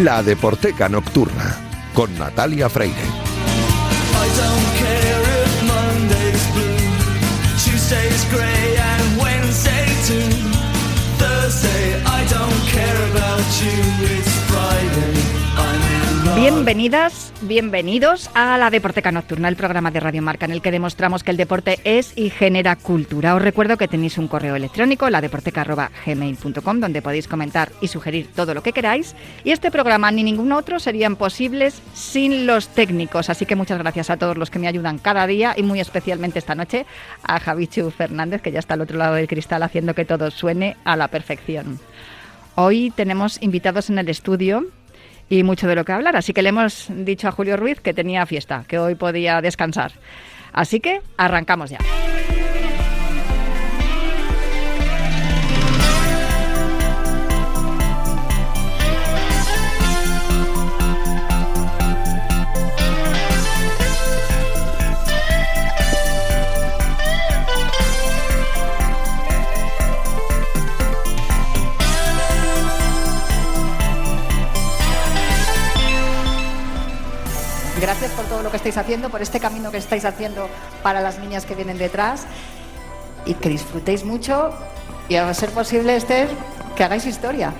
La Deporteca Nocturna, con Natalia Freire. Bienvenidas, bienvenidos a La Deporteca Nocturna, el programa de Radio Marca en el que demostramos que el deporte es y genera cultura. Os recuerdo que tenéis un correo electrónico, ladeporteca@gmail.com, donde podéis comentar y sugerir todo lo que queráis. Y este programa ni ningún otro serían posibles sin los técnicos. Así que muchas gracias a todos los que me ayudan cada día y muy especialmente esta noche a Javichu Fernández, que ya está al otro lado del cristal haciendo que todo suene a la perfección. Hoy tenemos invitados en el estudio y mucho de lo que hablar, así que le hemos dicho a Julio Ruiz que tenía fiesta, que hoy podía descansar. Así que arrancamos ya. Gracias por todo lo que estáis haciendo, por este camino que estáis haciendo para las niñas que vienen detrás, y que disfrutéis mucho y, a ser posible, Esther, que hagáis historia.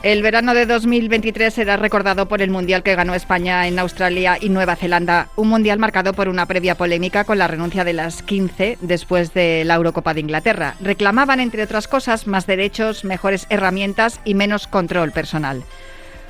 El verano de 2023 será recordado por el Mundial que ganó España en Australia y Nueva Zelanda, un Mundial marcado por una previa polémica con la renuncia de las 15 después de la Eurocopa de Inglaterra. Reclamaban, entre otras cosas, más derechos, mejores herramientas y menos control personal.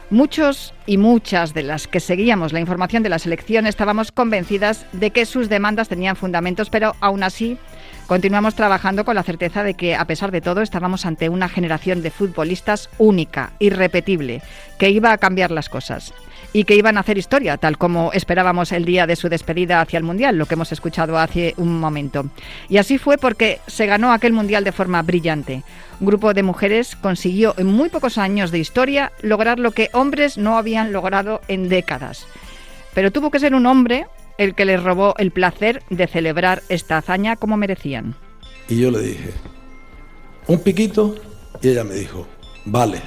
Muchos y muchas de las que seguíamos la información de la selección estábamos convencidas de que sus demandas tenían fundamentos, pero aún así continuamos trabajando con la certeza de que, a pesar de todo, estábamos ante una generación de futbolistas única, irrepetible, que iba a cambiar las cosas y que iban a hacer historia, tal como esperábamos el día de su despedida hacia el Mundial, lo que hemos escuchado hace un momento. Y así fue porque se ganó aquel Mundial de forma brillante. Un grupo de mujeres consiguió en muy pocos años de historia lograr lo que hombres no habían logrado en décadas. Pero tuvo que ser un hombre el que les robó el placer de celebrar esta hazaña como merecían. Y yo le dije, un piquito, y ella me dijo, vale.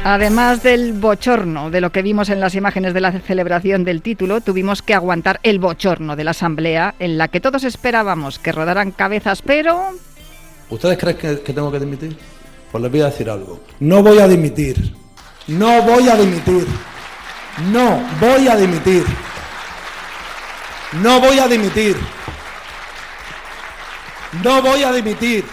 Además del bochorno de lo que vimos en las imágenes de la celebración del título, tuvimos que aguantar el bochorno de la asamblea, en la que todos esperábamos que rodaran cabezas, pero... ¿Ustedes creen que tengo que dimitir? Pues les voy a decir algo. No voy a dimitir. No voy a dimitir. No voy a dimitir. No voy a dimitir. No voy a dimitir.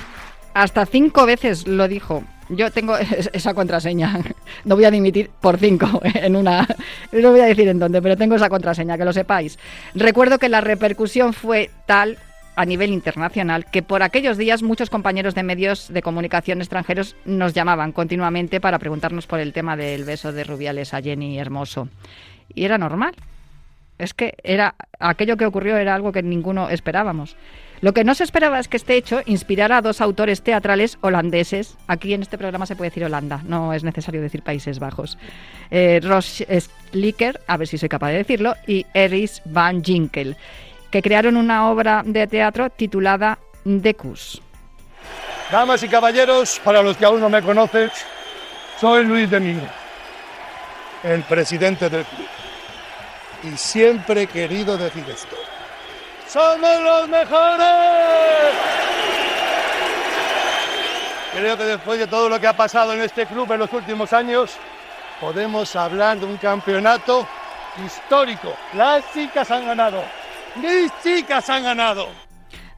Hasta 5 veces lo dijo. Yo tengo esa contraseña. No voy a dimitir por 5 en una... No voy a decir en dónde, pero tengo esa contraseña, que lo sepáis. Recuerdo que la repercusión fue tal a nivel internacional que por aquellos días muchos compañeros de medios de comunicación extranjeros nos llamaban continuamente para preguntarnos por el tema del beso de Rubiales a Jenny Hermoso. Y era normal. Es que aquello que ocurrió era algo que ninguno esperábamos. Lo que no se esperaba es que este hecho inspirara a 2 autores teatrales holandeses. Aquí en este programa se puede decir Holanda, no es necesario decir Países Bajos. Ros Slikker, a ver si soy capaz de decirlo, y Eris van Ginkel, que crearon una obra de teatro titulada De Kus. Damas y caballeros, para los que aún no me conocen, soy Luis de Migra, el presidente del club. Y siempre he querido decir esto. ¡Somos los mejores! Creo que después de todo lo que ha pasado en este club en los últimos años, podemos hablar de un campeonato histórico. Las chicas han ganado. ¡Mis chicas han ganado!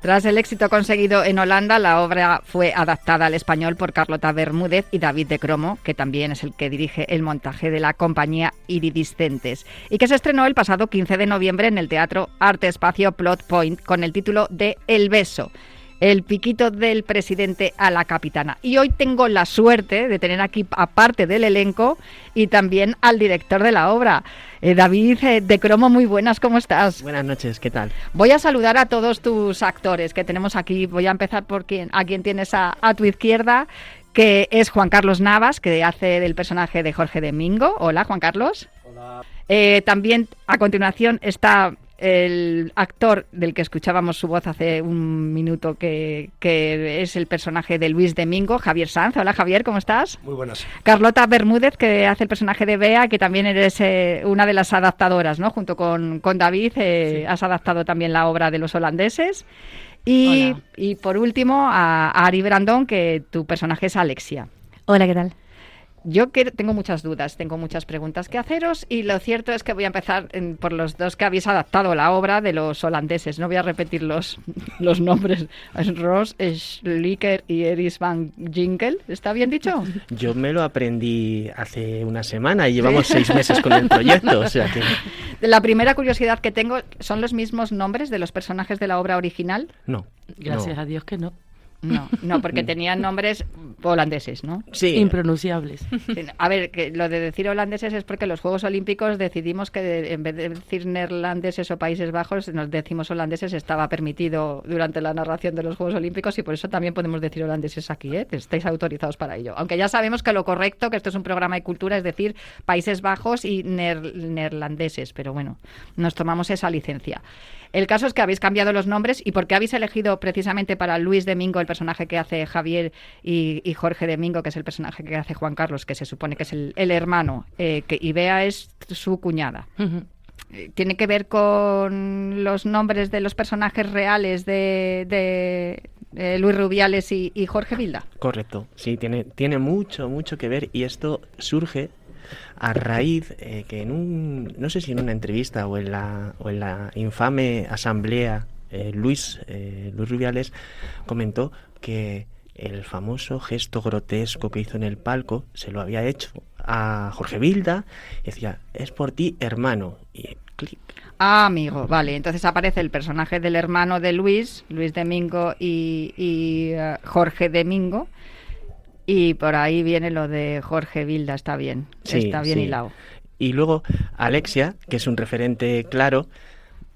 Tras el éxito conseguido en Holanda, la obra fue adaptada al español por Carlota Bermúdez y David de Cromo, que también es el que dirige el montaje de la compañía Iridiscentes, y que se estrenó el pasado 15 de noviembre en el Teatro Arte Espacio Plot Point con el título de El beso, el piquito del presidente a la capitana. Y hoy tengo la suerte de tener aquí, aparte del elenco, y también al director de la obra, David de Cromo. Muy buenas, ¿cómo estás? Buenas noches, ¿qué tal? Voy a saludar a todos tus actores que tenemos aquí. Voy a empezar por a quien tienes a tu izquierda, que es Juan Carlos Navas, que hace del personaje de Jorge Domingo. Hola, Juan Carlos. Hola. También a continuación está el actor del que escuchábamos su voz hace un minuto, que es el personaje de Luis Domingo, Javier Sanz. Hola Javier, ¿cómo estás? Muy buenas. Carlota Bermúdez, que hace el personaje de Bea, que también eres una de las adaptadoras, ¿no? Junto con David, Sí. has adaptado también la obra de los holandeses. Y por último, a Ari Brandon, que tu personaje es Alexia. Hola, ¿qué tal? Yo tengo muchas dudas, tengo muchas preguntas que haceros, y lo cierto es que voy a empezar por los dos que habéis adaptado la obra de los holandeses. No voy a repetir los nombres. Es Ross Schlicker y Eris van Ginkel. ¿Está bien dicho? Yo me lo aprendí hace una semana y llevamos 6 meses con el proyecto, o sea que... La primera curiosidad que tengo, ¿son los mismos nombres de los personajes de la obra original? No. Gracias no. a Dios que no. No, porque tenían nombres holandeses, ¿no? Sí. Impronunciables. Sí, a ver, que lo de decir holandeses es porque los Juegos Olímpicos decidimos que en vez de decir neerlandeses o Países Bajos, nos decimos holandeses, estaba permitido durante la narración de los Juegos Olímpicos, y por eso también podemos decir holandeses aquí, ¿eh? Estáis autorizados para ello. Aunque ya sabemos que lo correcto, que esto es un programa de cultura, es decir Países Bajos y neerlandeses, pero bueno, nos tomamos esa licencia. El caso es que habéis cambiado los nombres. ¿Y por qué habéis elegido precisamente para Luis Domingo, el personaje que hace Javier, y Jorge Domingo, que es el personaje que hace Juan Carlos, que se supone que es el hermano, y Bea es su cuñada? Ujú. ¿Tiene que ver con los nombres de los personajes reales de Luis Rubiales y Jorge Vilda? Correcto, sí, tiene mucho que ver, y esto surge a raíz que no sé si en una entrevista o en la infame asamblea, Luis Rubiales comentó que el famoso gesto grotesco que hizo en el palco se lo había hecho a Jorge Vilda, y decía, es por ti, hermano, y clic. Ah, amigo, vale. Entonces aparece el personaje del hermano de Luis Domingo y Jorge Domingo, y por ahí viene lo de Jorge Vilda. Está bien, Sí, está bien sí. hilado. Y luego Alexia, que es un referente claro,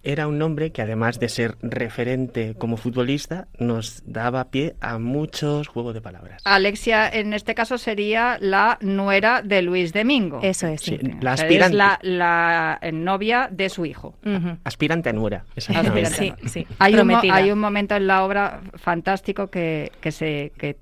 era un nombre que, además de ser referente como futbolista, nos daba pie a muchos juegos de palabras. Alexia, en este caso, sería la nuera de Luis Domingo. Eso es, Sí, sí. la O sea, aspirante, es la novia de su hijo. Ujú. aspirante a nuera, exactamente. Sí, sí. Hay Prometida. un momento en la obra fantástico que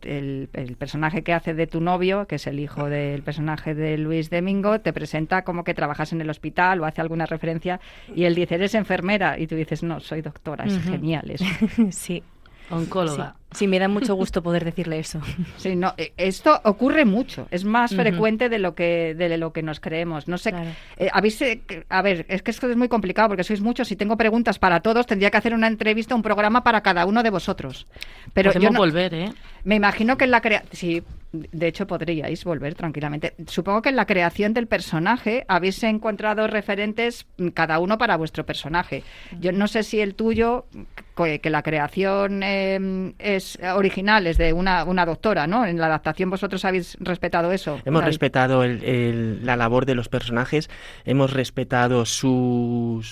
el personaje que hace de tu novio, que es el hijo del personaje de Luis Domingo, te presenta como que trabajas en el hospital o hace alguna referencia, y él dice, ¿eres enfermera? Y tú dices, no, soy doctora. Es Ujú. genial eso. Sí. Oncóloga. Sí, me da mucho gusto poder decirle eso. Sí, no, esto ocurre mucho, es más Ujú. frecuente de lo que nos creemos. No sé, Claro. a ver, es que esto es muy complicado porque sois muchos y tengo preguntas para todos. Tendría que hacer una entrevista, un programa para cada uno de vosotros. Pero Podemos yo no, volver, ¿eh? me imagino que en la sí, de hecho podríais volver tranquilamente. Supongo que en la creación del personaje habéis encontrado referentes cada uno para vuestro personaje. Yo no sé si el tuyo, que la creación es original, es de una doctora, ¿no? En la adaptación vosotros habéis respetado eso. Hemos David. respetado la labor de los personajes, hemos respetado su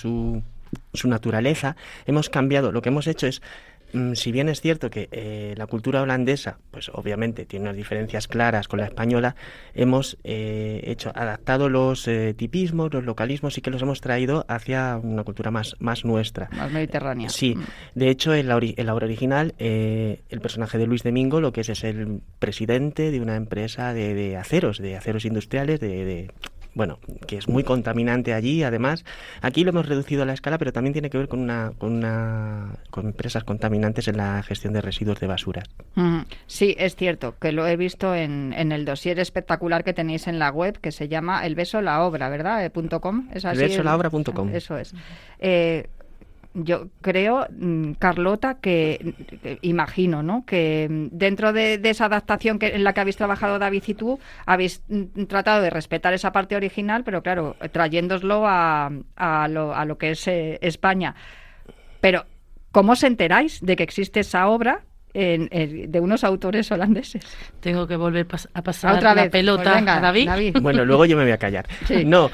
naturaleza, hemos cambiado. Lo que hemos hecho es, si bien es cierto que la cultura holandesa, pues obviamente tiene unas diferencias claras con la española, hemos adaptado los tipismos, los localismos, y que los hemos traído hacia una cultura más nuestra. Más mediterránea. Sí, de hecho en la obra original el personaje de Luis Domingo lo que es el presidente de una empresa de aceros industriales, bueno, que es muy contaminante allí. Además, aquí lo hemos reducido a la escala, pero también tiene que ver con empresas contaminantes en la gestión de residuos de basuras. Sí, es cierto, que lo he visto en el dossier espectacular que tenéis en la web, que se llama El Beso la Obra, ¿verdad? .com. ¿Es así? Elbesolaobra.com. Eso es. Yo creo, Carlota, que imagino, ¿no?, que dentro de esa adaptación en la que habéis trabajado David y tú, habéis tratado de respetar esa parte original, pero claro, trayéndoslo a lo que es España. Pero, ¿cómo os enteráis de que existe esa obra de unos autores holandeses? Tengo que volver a pasar Otra la vez. pelota Pues venga, a David. Bueno, luego yo me voy a callar. Sí. No,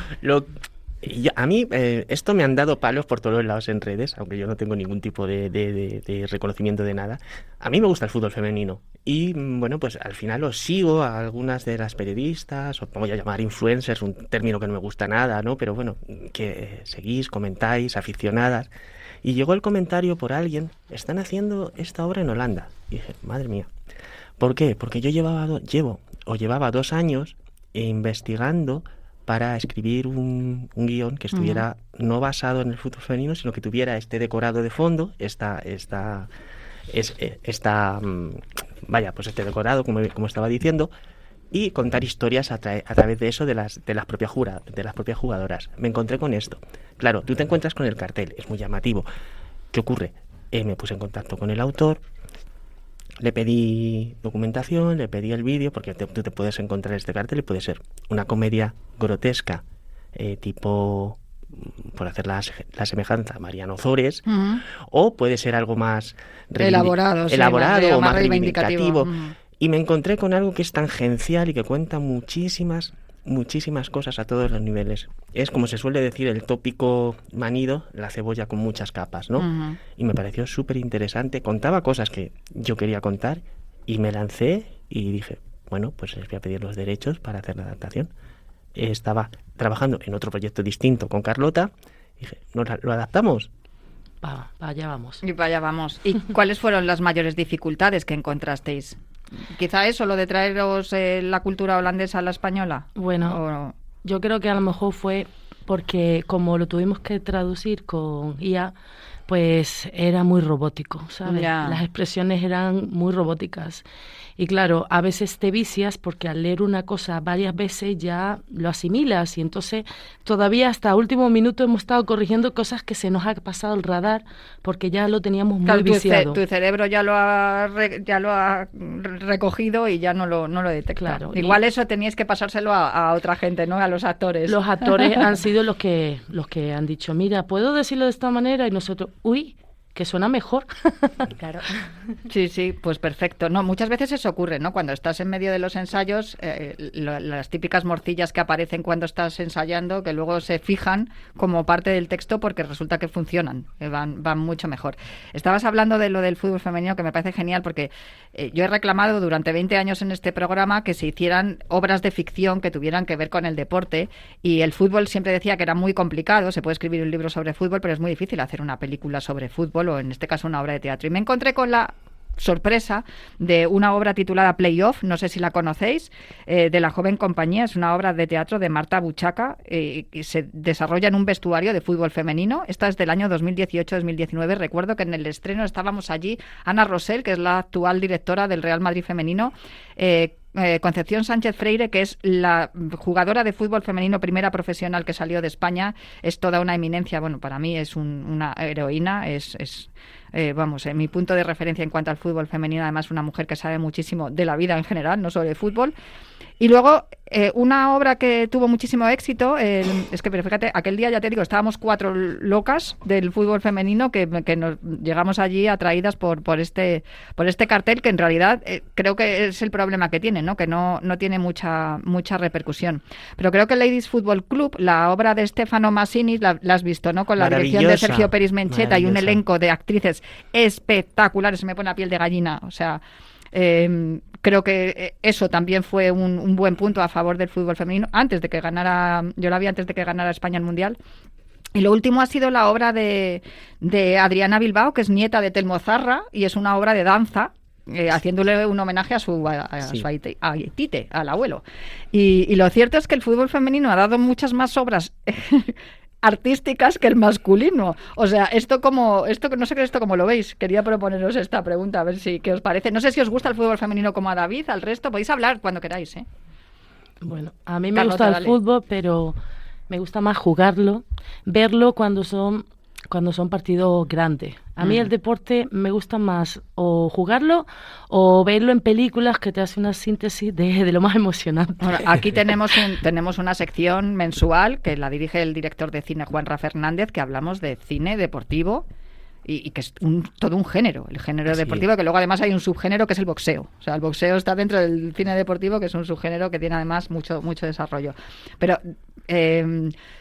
Y a mí esto me han dado palos por todos lados en redes, aunque yo no tengo ningún tipo de reconocimiento de nada. A mí me gusta el fútbol femenino y bueno, pues al final os sigo a algunas de las periodistas, os voy a llamar influencers, un término que no me gusta nada, ¿no? Pero bueno, que seguís, comentáis, aficionadas. Y llegó el comentario por alguien, están haciendo esta obra en Holanda. Y dije, madre mía, ¿por qué? Porque yo llevaba 2 años investigando para escribir un guión que estuviera no basado en el fútbol femenino, sino que tuviera este decorado de fondo, pues este decorado, como estaba diciendo, y contar historias a través de eso de las propias jugadoras. Me encontré con esto. Claro, tú te encuentras con el cartel, es muy llamativo. ¿Qué ocurre? Me puse en contacto con el autor, le pedí documentación, le pedí el vídeo, porque tú te puedes encontrar este cartel y puede ser una comedia grotesca, tipo, por hacer la semejanza, Mariano Zores, o puede ser algo más elaborado o más reivindicativo. Y me encontré con algo que es tangencial y que cuenta muchísimas cosas a todos los niveles. Es, como se suele decir, el tópico manido, la cebolla con muchas capas, ¿no? Y me pareció súper interesante. Contaba cosas que yo quería contar y me lancé y dije, bueno, pues les voy a pedir los derechos para hacer la adaptación. Estaba trabajando en otro proyecto distinto con Carlota y dije, ¿lo adaptamos? Para allá vamos. Y para allá vamos. ¿Y cuáles fueron las mayores dificultades que encontrasteis? Quizá eso, lo de traeros la cultura holandesa a la española. Bueno, yo creo que a lo mejor fue porque como lo tuvimos que traducir con IA, pues era muy robótico, ¿sabes? Ya. Las expresiones eran muy robóticas. Y claro, a veces te vicias porque al leer una cosa varias veces ya lo asimilas y entonces todavía hasta último minuto hemos estado corrigiendo cosas que se nos ha pasado el radar porque ya lo teníamos muy viciado. Tu cerebro ya lo ha recogido y ya no lo detecta. Claro, Igual eso teníais que pasárselo a otra gente, ¿no? A los actores. Los actores han sido los que han dicho, mira, ¿puedo decirlo de esta manera? Y nosotros, uy, que suena mejor. Claro. Sí, pues perfecto. No, muchas veces eso ocurre, ¿no? Cuando estás en medio de los ensayos, las típicas morcillas que aparecen cuando estás ensayando, que luego se fijan como parte del texto porque resulta que funcionan, van mucho mejor. Estabas hablando de lo del fútbol femenino, que me parece genial porque yo he reclamado durante 20 años en este programa que se hicieran obras de ficción que tuvieran que ver con el deporte, y el fútbol siempre decía que era muy complicado. Se puede escribir un libro sobre fútbol, pero es muy difícil hacer una película sobre fútbol, o en este caso una obra de teatro. Y me encontré con la sorpresa de una obra titulada Playoff, no sé si la conocéis, de La Joven Compañía. Es una obra de teatro de Marta Buchaca, que se desarrolla en un vestuario de fútbol femenino. Esta es del año 2018-2019. Recuerdo que en el estreno estábamos allí Ana Rosell, que es la actual directora del Real Madrid femenino, Concepción Sánchez Freire, que es la jugadora de fútbol femenino primera profesional que salió de España. Es toda una eminencia. Bueno, para mí es una heroína, mi punto de referencia en cuanto al fútbol femenino. Además, una mujer que sabe muchísimo de la vida en general, no solo de fútbol. Y luego, una obra que tuvo muchísimo éxito, pero fíjate, aquel día, ya te digo, estábamos 4 locas del fútbol femenino que nos llegamos allí atraídas por este cartel, que en realidad creo que es el problema que tiene, ¿no? Que no tiene mucha repercusión. Pero creo que Ladies Football Club, la obra de Stefano Massini, la has visto, ¿no? Con la dirección de Sergio Peris Mencheta y un elenco de actrices espectaculares. Se me pone la piel de gallina, o sea... creo que eso también fue un buen punto a favor del fútbol femenino yo la vi antes de que ganara España el Mundial. Y lo último ha sido la obra de Adriana Bilbao, que es nieta de Telmo Zarra, y es una obra de danza, haciéndole un homenaje a su Tite, al abuelo. Y lo cierto es que el fútbol femenino ha dado muchas más obras artísticas que el masculino. O sea, esto no sé esto cómo lo veis. Quería proponeros esta pregunta, a ver qué os parece. No sé si os gusta el fútbol femenino como a David, al resto. Podéis hablar cuando queráis, ¿eh? Bueno, a mí me gusta el fútbol, pero me gusta más jugarlo, verlo cuando son partidos grandes. A mí el deporte me gusta más o jugarlo o verlo en películas, que te hace una síntesis de lo más emocionante. Bueno, aquí tenemos una sección mensual que la dirige el director de cine Juanra Fernández, que hablamos de cine deportivo y que es todo un género, el género deportivo, que luego además hay un subgénero que es el boxeo. O sea, el boxeo está dentro del cine deportivo, que es un subgénero que tiene además mucho desarrollo. Pero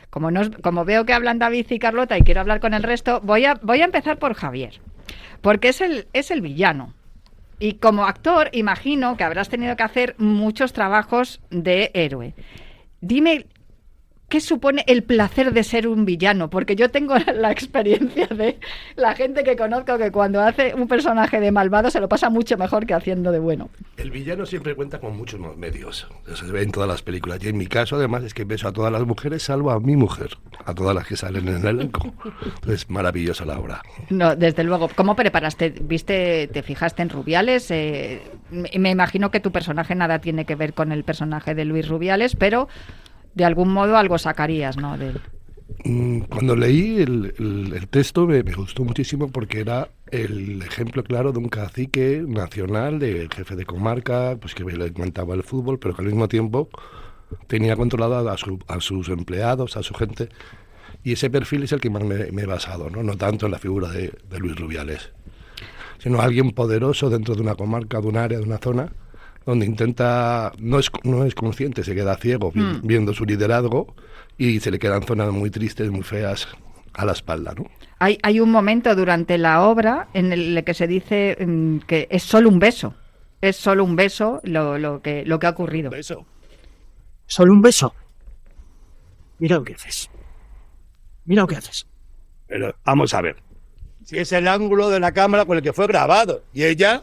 como veo que hablan David y Carlota y quiero hablar con el resto, voy a empezar por Javier, porque es el villano. Y como actor, imagino que habrás tenido que hacer muchos trabajos de héroe. Dime, ¿qué supone el placer de ser un villano? Porque yo tengo la experiencia de la gente que conozco que cuando hace un personaje de malvado se lo pasa mucho mejor que haciendo de bueno. El villano siempre cuenta con muchos más medios. Eso se ve en todas las películas. Y en mi caso, además, es que beso a todas las mujeres, salvo a mi mujer, a todas las que salen en el elenco. Entonces, maravillosa la obra. No, desde luego. ¿Cómo preparaste? ¿Te fijaste en Rubiales? Me imagino que tu personaje nada tiene que ver con el personaje de Luis Rubiales, pero de algún modo algo sacarías, ¿no? Cuando leí el texto me gustó muchísimo porque era el ejemplo claro de un cacique nacional, de jefe de comarca, pues que le encantaba el fútbol, pero que al mismo tiempo tenía controlado a sus empleados, a su gente, y ese perfil es el que más me he basado, no tanto en la figura de Luis Rubiales, sino alguien poderoso dentro de una comarca, de un área, de una zona, donde intenta, no es consciente, se queda ciego viendo su liderazgo y se le quedan zonas muy tristes, muy feas a la espalda, ¿no? Hay un momento durante la obra en el que se dice que es solo un beso lo que ha ocurrido. ¿Beso? ¿Solo un beso? Mira lo que haces. Pero vamos a ver, si es el ángulo de la cámara con el que fue grabado y ella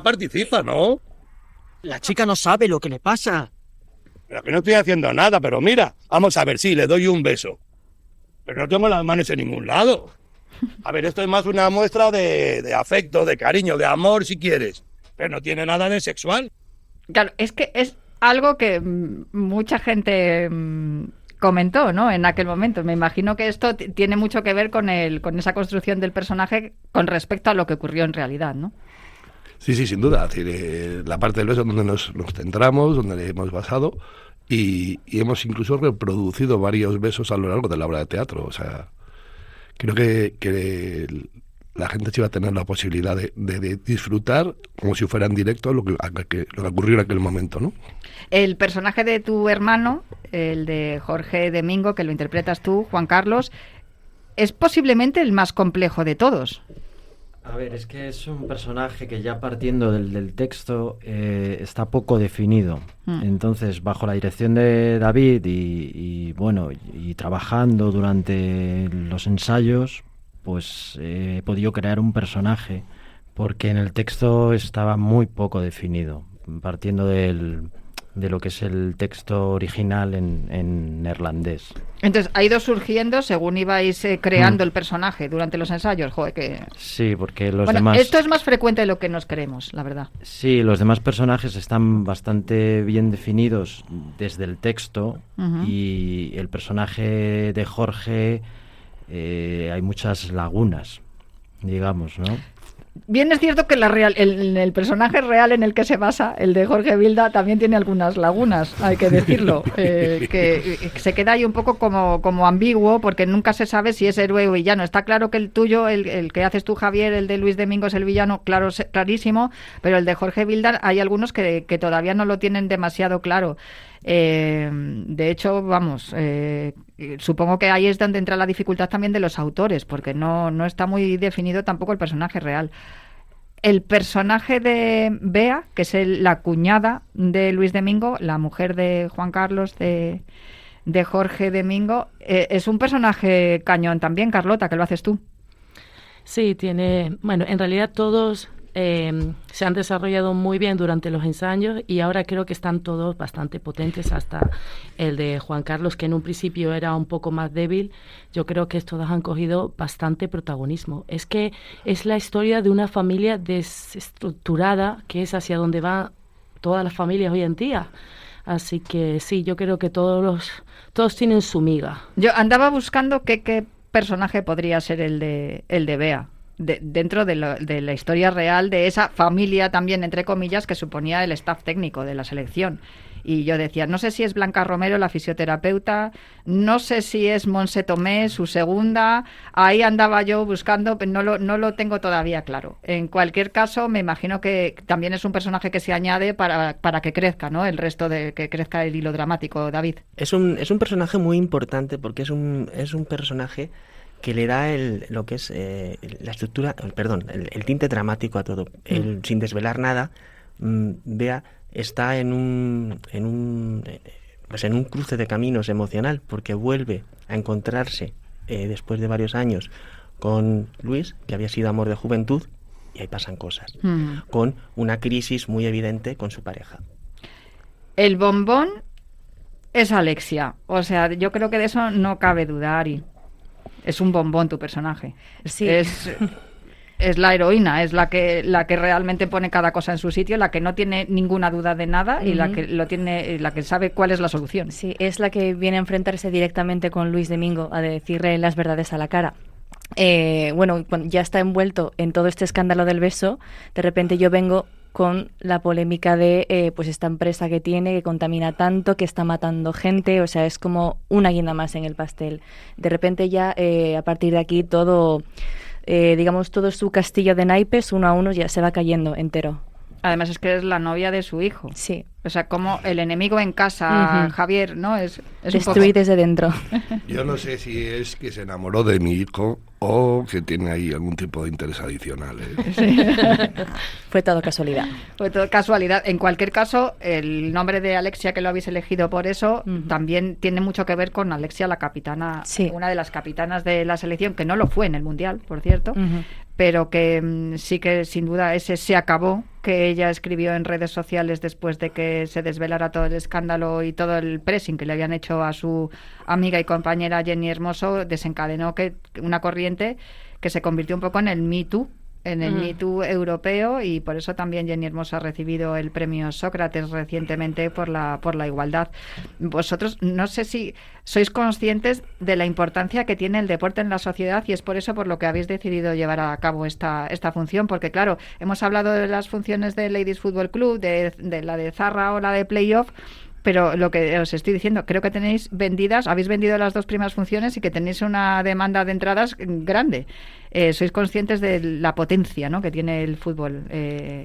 participa, ¿no? La chica no sabe lo que le pasa. Pero que no estoy haciendo nada, pero mira, vamos a ver, sí, le doy un beso. Pero no tengo las manos en ningún lado. A ver, esto es más una muestra de afecto, de cariño, de amor, si quieres. Pero no tiene nada de sexual. Claro, es que es algo que mucha gente comentó, ¿no? En aquel momento. Me imagino que esto tiene mucho que ver con esa construcción del personaje con respecto a lo que ocurrió en realidad, ¿no? Sí, sin duda. Es decir, la parte del beso donde nos centramos, donde le hemos basado y hemos incluso reproducido varios besos a lo largo de la obra de teatro. O sea, creo que la gente sí va a tener la posibilidad de disfrutar como si fuera en directo lo que ocurrió en aquel momento, ¿no? El personaje de tu hermano, el de Jorge Domingo, que lo interpretas tú, Juan Carlos, es posiblemente el más complejo de todos. A ver, es que es un personaje que ya partiendo del texto está poco definido. Entonces, bajo la dirección de David y trabajando durante los ensayos, pues he podido crear un personaje porque en el texto estaba muy poco definido, partiendo de lo que es el texto original en neerlandés. Entonces, ha ido surgiendo según ibais creando el personaje durante los ensayos. Joder, que... Sí, porque los demás... Esto es más frecuente de lo que nos creemos, la verdad. Sí, los demás personajes están bastante bien definidos desde el texto y el personaje de Jorge hay muchas lagunas, digamos, ¿no? Bien es cierto que el personaje real en el que se basa, el de Jorge Vilda, también tiene algunas lagunas, hay que decirlo, que se queda ahí un poco como ambiguo, porque nunca se sabe si es héroe o villano. Está claro que el tuyo, el que haces tú, Javier, el de Luis Domingo, es el villano, clarísimo, pero el de Jorge Vilda hay algunos que todavía no lo tienen demasiado claro. De hecho, vamos, supongo que ahí es donde entra la dificultad también de los autores, porque no está muy definido tampoco el personaje real. El personaje de Bea, que es la cuñada de Luis Domingo, la mujer de Juan Carlos, de Jorge Domingo, es un personaje cañón también, Carlota, que lo haces tú. Sí, en realidad todos se han desarrollado muy bien durante los ensayos y ahora creo que están todos bastante potentes, hasta el de Juan Carlos, que en un principio era un poco más débil. Yo creo que todos han cogido bastante protagonismo. Es que es la historia de una familia desestructurada, que es hacia donde van todas las familias hoy en día. Así que sí, yo creo que todos tienen su miga. Yo andaba buscando qué personaje podría ser el de Bea, dentro de la historia real de esa familia también, entre comillas, que suponía el staff técnico de la selección. Y yo decía, no sé si es Blanca Romero, la fisioterapeuta, no sé si es Montse Tomé, su segunda, ahí andaba yo buscando, pero no lo tengo todavía claro. En cualquier caso, me imagino que también es un personaje que se añade para que crezca, ¿no? El resto de que crezca el hilo dramático, David. Es un personaje muy importante porque es un personaje que le da lo que es la estructura, el tinte dramático a todo. Sin desvelar nada, Bea está en un cruce de caminos emocional, porque vuelve a encontrarse después de varios años con Luis, que había sido amor de juventud, y ahí pasan cosas, con una crisis muy evidente con su pareja. El bombón es Alexia, o sea, yo creo que de eso no cabe duda, Ari. Es un bombón tu personaje. Sí. Es la heroína, es la que realmente pone cada cosa en su sitio, la que no tiene ninguna duda de nada y la que sabe cuál es la solución. Sí, es la que viene a enfrentarse directamente con Luis Domingo, a decirle las verdades a la cara. Cuando ya está envuelto en todo este escándalo del beso, de repente yo vengo con la polémica de pues esta empresa que tiene, que contamina tanto, que está matando gente, o sea, es como una guinda más en el pastel. De repente ya, a partir de aquí, todo su castillo de naipes, uno a uno, ya se va cayendo entero. Además es que es la novia de su hijo. Sí. O sea, como el enemigo en casa, Javier, ¿no? Es destruir desde dentro. Yo no sé si es que se enamoró de mi hijo o que tiene ahí algún tipo de interés adicional. Sí. Fue todo casualidad. Fue todo casualidad. En cualquier caso, el nombre de Alexia, que lo habéis elegido por eso, también tiene mucho que ver con Alexia, la capitana, una de las capitanas de la selección, que no lo fue en el Mundial, por cierto, pero que sí que sin duda ese se acabó, que ella escribió en redes sociales después de que se desvelara todo el escándalo y todo el pressing que le habían hecho a su amiga y compañera Jenny Hermoso, desencadenó una corriente que se convirtió un poco en el Me Too, Me Too europeo, y por eso también Jenny Hermoso ha recibido el premio Sócrates recientemente por la igualdad. Vosotros no sé si sois conscientes de la importancia que tiene el deporte en la sociedad, y es por eso por lo que habéis decidido llevar a cabo esta función, porque claro, hemos hablado de las funciones de Ladies Football Club, de la de Zarra o la de Playoff, pero lo que os estoy diciendo, creo que habéis vendido las 2 primeras funciones y que tenéis una demanda de entradas grande. Sois conscientes de la potencia, ¿no?, que tiene el fútbol,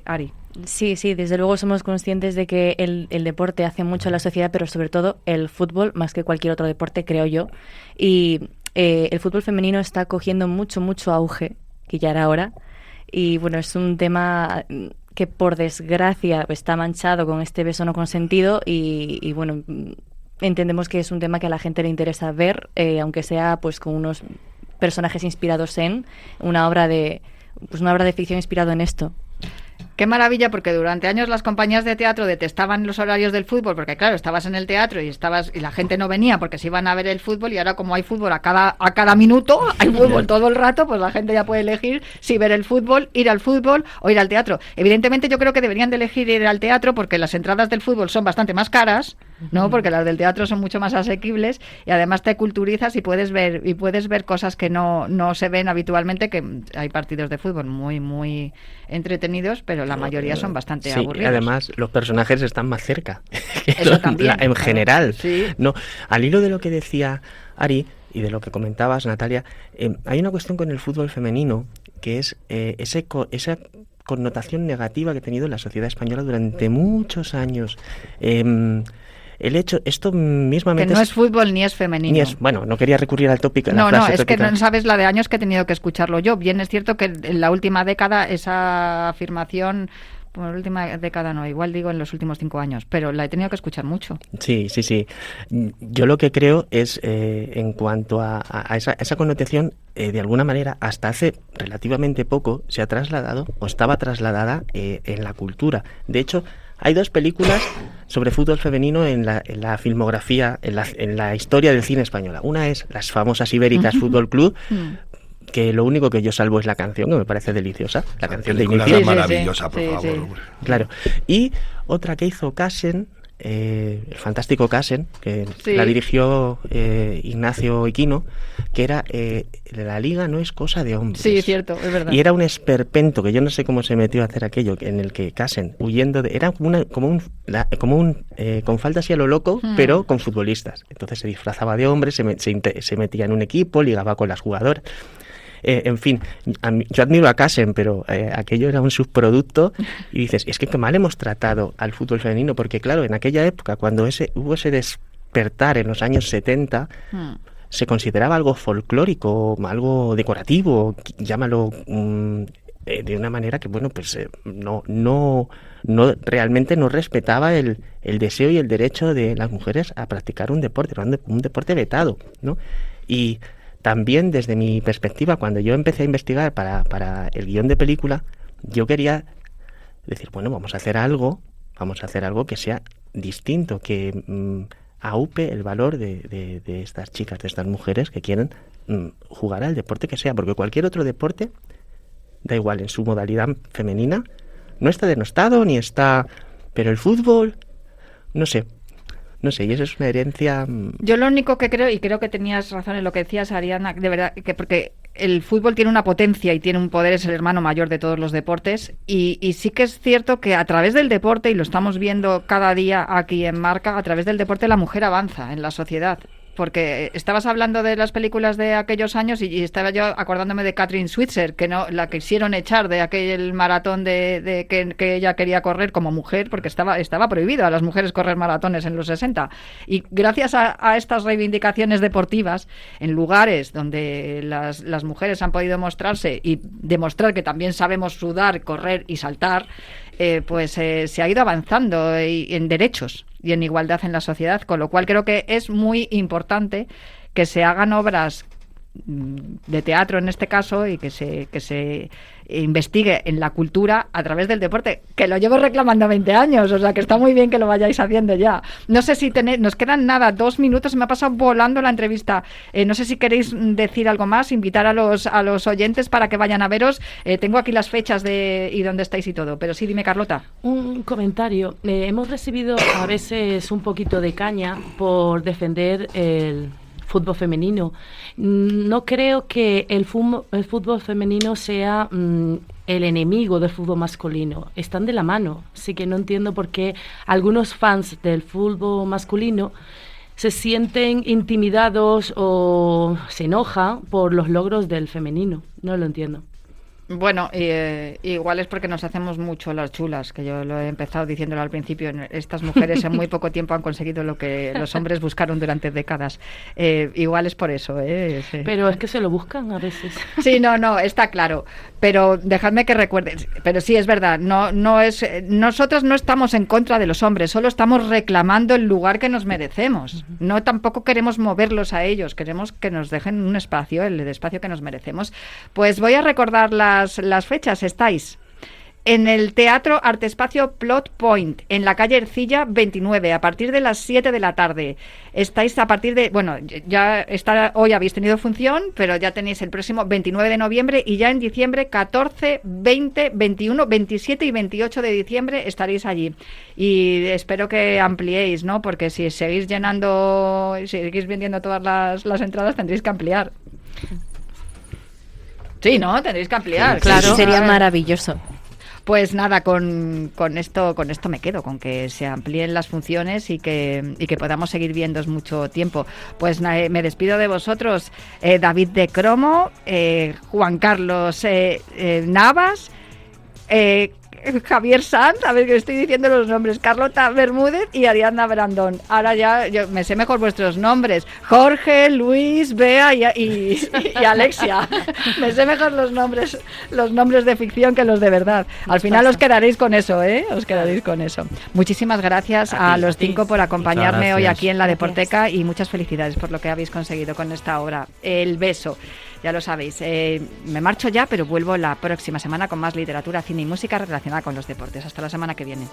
Ari. Sí, desde luego somos conscientes de que el deporte hace mucho a la sociedad, pero sobre todo el fútbol, más que cualquier otro deporte, creo yo. Y el fútbol femenino está cogiendo mucho auge, que ya era hora. Y bueno, es un tema que por desgracia está manchado con este beso no consentido y bueno, entendemos que es un tema que a la gente le interesa ver, aunque sea pues con unos personajes inspirados en una obra de ficción inspirado en esto. Qué maravilla, porque durante años las compañías de teatro detestaban los horarios del fútbol, porque claro, estabas en el teatro y la gente no venía porque se iban a ver el fútbol, y ahora como hay fútbol a cada minuto, hay fútbol todo el rato, pues la gente ya puede elegir si ver el fútbol, ir al fútbol o ir al teatro. Evidentemente yo creo que deberían de elegir ir al teatro, porque las entradas del fútbol son bastante más caras, ¿no? Porque las del teatro son mucho más asequibles, y además te culturizas y puedes ver cosas que no se ven habitualmente, que hay partidos de fútbol muy entretenidos, pero la mayoría son bastante aburridos. Y además los personajes están más cerca. Eso también. En general. Sí. No, al hilo de lo que decía Ari y de lo que comentabas, Natalia, hay una cuestión con el fútbol femenino, que es esa connotación negativa que ha tenido la sociedad española durante muchos años. Esto mismamente... Que no es fútbol ni es femenino. No quería recurrir al tópico. No, es que no sabes la de años que he tenido que escucharlo yo. Bien, es cierto que en la última década esa afirmación... Bueno, la última década no, igual digo en los últimos 5 años, pero la he tenido que escuchar mucho. Sí. Yo lo que creo es, en cuanto a esa connotación, de alguna manera, hasta hace relativamente poco, se ha trasladado, o estaba trasladada, en la cultura. De hecho, hay 2 películas sobre fútbol femenino en la filmografía, en la historia del cine española. Una es las famosas ibéricas Fútbol Club, que lo único que yo salvo es la canción, que me parece deliciosa, la canción de inicio. Es maravillosa, por favor. Claro. Y otra que hizo Cassen, el fantástico Casen, que Sí. la dirigió Ignacio Iquino, que era la liga no es cosa de hombres. Sí, cierto, es verdad. Y era un esperpento, que yo no sé cómo se metió a hacer aquello, en el que Casen, huyendo de... Era como un con falda así a lo loco, pero con futbolistas. Entonces se disfrazaba de hombre, se metía en un equipo, ligaba con las jugadoras. En fin, yo admiro a Casen, pero aquello era un subproducto y dices, es que qué mal hemos tratado al fútbol femenino, porque claro, en aquella época, cuando hubo ese despertar en los años 70, se consideraba algo folclórico, algo decorativo, llámalo de una manera que, bueno, pues no realmente no respetaba el deseo y el derecho de las mujeres a practicar un deporte vetado, ¿no? Y también desde mi perspectiva, cuando yo empecé a investigar para el guión de película, yo quería decir, bueno, vamos a hacer algo que sea distinto, que aupe el valor de estas chicas, de estas mujeres que quieren jugar al deporte que sea, porque cualquier otro deporte, da igual, en su modalidad femenina, no está denostado ni está... Pero el fútbol, no sé, y eso es una herencia... Yo lo único que creo, y creo que tenías razón en lo que decías, Ariana, de verdad, que porque el fútbol tiene una potencia y tiene un poder, es el hermano mayor de todos los deportes, y sí que es cierto que a través del deporte, y lo estamos viendo cada día aquí en Marca, a través del deporte la mujer avanza en la sociedad. Porque estabas hablando de las películas de aquellos años y estaba yo acordándome de Catherine Switzer, que no la quisieron echar de aquel maratón de que ella quería correr como mujer, porque estaba prohibido a las mujeres correr maratones en los 60. Y gracias a estas reivindicaciones deportivas, en lugares donde las mujeres han podido mostrarse y demostrar que también sabemos sudar, correr y saltar, pues se ha ido avanzando en derechos y en igualdad en la sociedad, con lo cual creo que es muy importante que se hagan obras de teatro en este caso y que se investigue en la cultura a través del deporte, que lo llevo reclamando 20 años, o sea que está muy bien que lo vayáis haciendo ya. No sé si nos quedan 2 minutos, se me ha pasado volando la entrevista. No sé si queréis decir algo más, invitar a los oyentes para que vayan a veros. Tengo aquí las fechas y dónde estáis y todo, pero sí, dime, Carlota. Un comentario. Hemos recibido a veces un poquito de caña por defender el fútbol femenino. No creo que el fútbol femenino sea el enemigo del fútbol masculino. Están de la mano. Así que no entiendo por qué algunos fans del fútbol masculino se sienten intimidados o se enojan por los logros del femenino. No lo entiendo. Bueno, igual es porque nos hacemos mucho las chulas, que yo lo he empezado diciéndolo al principio. Estas mujeres en muy poco tiempo han conseguido lo que los hombres buscaron durante décadas. Igual es por eso. Sí. Pero es que se lo buscan a veces. Sí, no, está claro. Pero dejadme que recuerden. Pero sí, es verdad. Nosotros no estamos en contra de los hombres, solo estamos reclamando el lugar que nos merecemos. No tampoco queremos moverlos a ellos, queremos que nos dejen un espacio, el espacio que nos merecemos. Pues voy a recordar las fechas. Estáis en el Teatro Artespacio Plot Point, en la calle Ercilla 29, a partir de las 7 de la tarde. Estáis a partir de... Bueno, hoy habéis tenido función, pero ya tenéis el próximo 29 de noviembre y ya en diciembre 14, 20, 21, 27 y 28 de diciembre estaréis allí. Y espero que ampliéis, ¿no? Porque si seguís llenando, si seguís vendiendo todas las entradas, tendréis que ampliar. Sí, ¿no? Tendréis que ampliar. Sí, claro, sería maravilloso. Pues nada, con esto me quedo, con que se amplíen las funciones y que podamos seguir viéndoos mucho tiempo. Pues me despido de vosotros, David de Cromo, Juan Carlos Navas, Javier Sanz, a ver que estoy diciendo los nombres, Carlota Bermúdez y Ariadna Brandón. Ahora ya yo me sé mejor vuestros nombres, Jorge, Luis, Bea y Alexia. Me sé mejor los nombres de ficción que los de verdad. Al final os quedaréis con eso, os quedaréis con eso. Muchísimas gracias a los 5 por acompañarme hoy aquí en la Deporteca y muchas felicidades por lo que habéis conseguido con esta obra, El Beso. Ya lo sabéis, me marcho ya, pero vuelvo la próxima semana con más literatura, cine y música relacionada con los deportes. Hasta la semana que viene.